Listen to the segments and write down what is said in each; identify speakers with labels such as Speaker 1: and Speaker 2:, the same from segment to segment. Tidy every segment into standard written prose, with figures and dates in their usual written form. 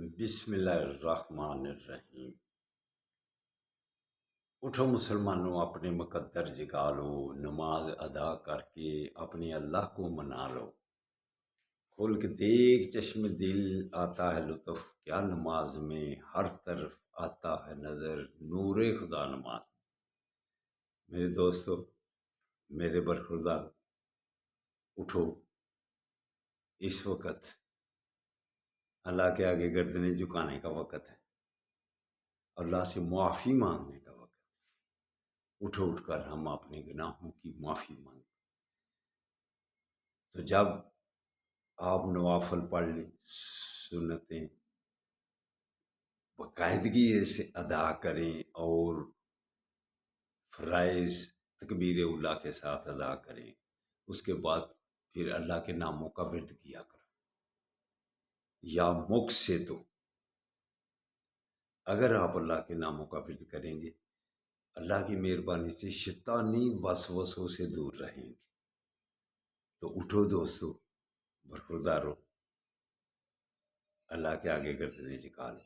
Speaker 1: بسم اللہ الرحمن الرحیم۔ اٹھو مسلمانوں، اپنے مقدر جگا لو، نماز ادا کر کے اپنے اللہ کو منا لو۔ کھول کے دیکھ چشم دل، آتا ہے لطف کیا نماز میں، ہر طرف آتا ہے نظر نور خدا نماز۔ میرے دوستو، میرے برخوردار، اٹھو، اس وقت اللہ کے آگے گردنیں جھکانے کا وقت ہے، اللہ سے معافی مانگنے کا وقت ہے۔ اٹھ کر ہم اپنے گناہوں کی معافی مانگیں۔ تو جب آپ نوافل پڑھ لیں، سنتیں باقاعدگی سے ادا کریں اور فرائض تکبیر اولیٰ کے ساتھ ادا کریں، اس کے بعد پھر اللہ کے ناموں کا ورد کیا کریں۔ یا مکھ سے تو اگر آپ اللہ کے ناموں کا ورد کریں گے، اللہ کی مہربانی سے شیطانی وسوسوں سے دور رہیں گے۔ تو اٹھو دوستو، برخوردارو، اللہ کے آگے گردنیں جھکا لو۔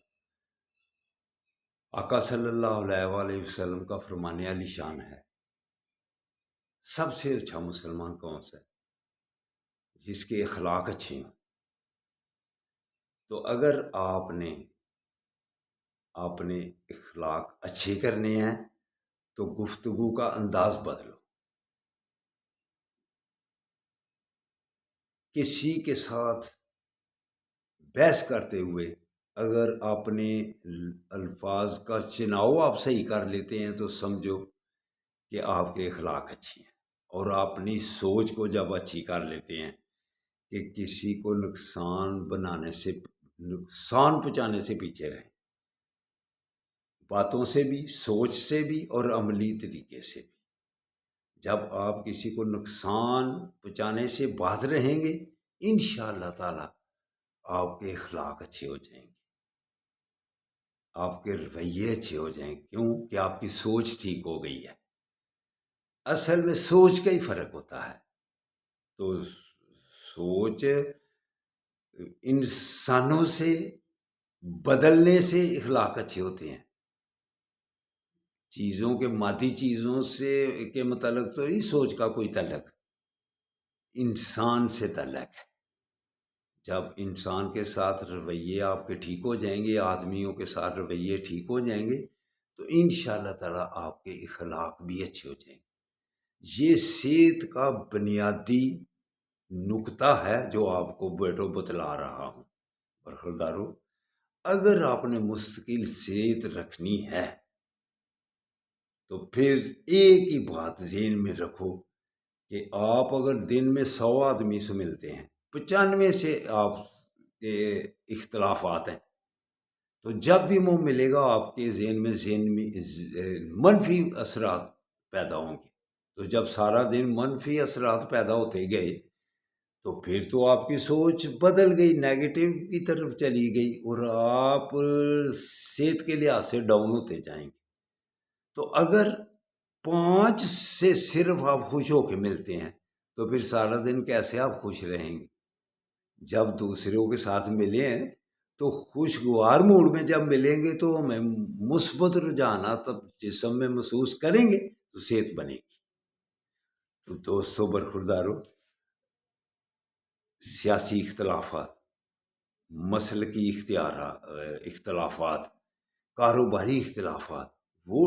Speaker 1: آقا صلی اللہ علیہ وآلہ وسلم کا فرمان علی شان ہے، سب سے اچھا مسلمان کون سا ہے؟ جس کے اخلاق اچھے ہوں۔ تو اگر آپ نے اپنے اخلاق اچھے کرنے ہیں تو گفتگو کا انداز بدلو۔ کسی کے ساتھ بحث کرتے ہوئے اگر اپنے الفاظ کا چناؤ آپ صحیح کر لیتے ہیں تو سمجھو کہ آپ کے اخلاق اچھے ہیں۔ اور اپنی سوچ کو جب اچھی کر لیتے ہیں کہ کسی کو نقصان پہنچانے سے پیچھے رہیں، باتوں سے بھی، سوچ سے بھی اور عملی طریقے سے بھی۔ جب آپ کسی کو نقصان پہنچانے سے باز رہیں گے، انشاءاللہ تعالی آپ کے اخلاق اچھے ہو جائیں گے، آپ کے رویے اچھے ہو جائیں گے۔ کیوں کہ آپ کی سوچ ٹھیک ہو گئی ہے۔ اصل میں سوچ کا ہی فرق ہوتا ہے۔ تو سوچ انسانوں سے بدلنے سے اخلاق اچھے ہوتے ہیں۔ چیزوں کے مادی چیزوں سے کے متعلق تو نہیں سوچ کا کوئی تعلق، انسان سے تعلق ہے۔ جب انسان کے ساتھ رویے آپ کے ٹھیک ہو جائیں گے، آدمیوں کے ساتھ رویے ٹھیک ہو جائیں گے، تو انشاءاللہ تعالی آپ کے اخلاق بھی اچھے ہو جائیں گے۔ یہ صحت کا بنیادی نکتہ ہے جو آپ کو بتلا رہا ہوں۔ برخوردارو، اگر آپ نے مستقل صحت رکھنی ہے تو پھر ایک ہی بات ذہن میں رکھو کہ آپ اگر دن میں 100 آدمی سے ملتے ہیں، 95 سے آپ کے اختلافات ہیں، تو جب بھی وہ ملے گا آپ کے ذہن میں منفی اثرات پیدا ہوں گے۔ تو جب سارا دن منفی اثرات پیدا ہوتے گئے تو پھر تو آپ کی سوچ بدل گئی، نیگیٹو کی طرف چلی گئی، اور آپ صحت کے لحاظ سے ڈاؤن ہوتے جائیں گے۔ تو اگر 5 سے صرف آپ خوش ہو کے ملتے ہیں تو پھر سارا دن کیسے آپ خوش رہیں گے؟ جب دوسروں کے ساتھ ملے ہیں تو خوشگوار موڈ میں جب ملیں گے تو ہمیں مثبت رجحانات جسم میں محسوس کریں گے تو صحت بنے گی۔ تو دوستو برخوردارو، سیاسی اختلافات، مسلکی اختلافات، کاروباری اختلافات، وہ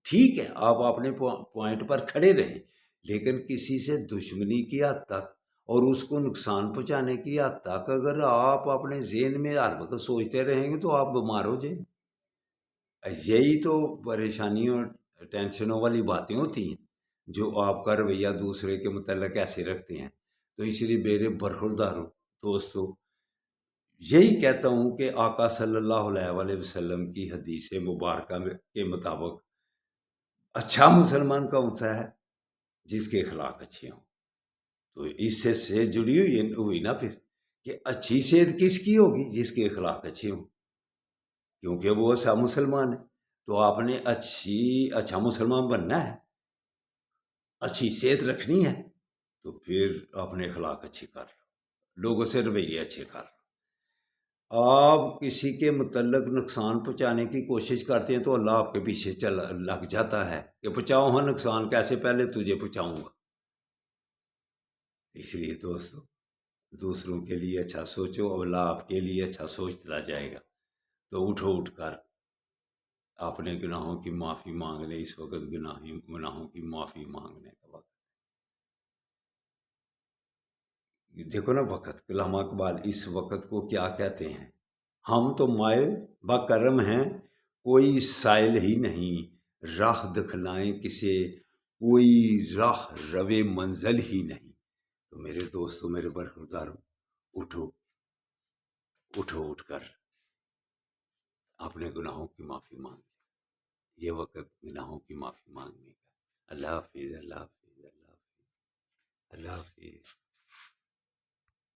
Speaker 1: ٹھیک ہے، آپ اپنے پوائنٹ پر کھڑے رہیں، لیکن کسی سے دشمنی کی حد تک اور اس کو نقصان پہنچانے کی حد تک اگر آپ اپنے ذہن میں ہر وقت سوچتے رہیں گے تو آپ بیمار ہو جائیں گے۔ یہی تو پریشانیوں ٹینشنوں والی باتیں ہوتی ہیں جو آپ کا رویہ دوسرے کے متعلق ایسے رکھتے ہیں۔ تو اس لیے میرے برخورداروں، دوستو، یہی کہتا ہوں کہ آقا صلی اللہ علیہ وآلہ وسلم کی حدیث مبارکہ کے مطابق اچھا مسلمان کون سا ہے؟ جس کے اخلاق اچھے ہوں۔ تو اس سے صحت جڑی ہوئی نا پھر کہ اچھی صحت کس کی ہوگی؟ جس کے اخلاق اچھے ہوں، کیونکہ وہ اچھا مسلمان ہے۔ تو آپ نے اچھا مسلمان بننا ہے، اچھی صحت رکھنی ہے، تو پھر اپنے اخلاق اچھے کر لو، لوگوں سے رویے اچھے کر لو۔ آپ کسی کے متعلق نقصان پہنچانے کی کوشش کرتے ہیں تو اللہ آپ کے پیچھے لگ جاتا ہے کہ پہنچاؤ ہاں نقصان، کیسے پہلے تجھے پہنچاؤں گا۔ اس لیے دوستو دوسروں کے لیے اچھا سوچو، اللہ آپ کے لیے اچھا سوچتا جائے گا۔ تو اٹھ کر اپنے گناہوں کی معافی مانگ لے، اس وقت گناہوں کی معافی مانگنے کا وقت۔ دیکھو نا وقت، علامہ اقبال اس وقت کو کیا کہتے ہیں؟ ہم تو مائل بکرم ہیں، کوئی سائل ہی نہیں، راہ دکھلائیں کسے، کوئی راہ روے منزل ہی نہیں۔ تو میرے دوستو، میرے برخورداروں، اٹھو اٹھ کر اپنے گناہوں کی معافی مانگ، یہ وقت گناہوں کی معافی مانگنے کا۔ اللہ حافظ، اللہ حافظ، اللہ حافظ، اللہ حافظ۔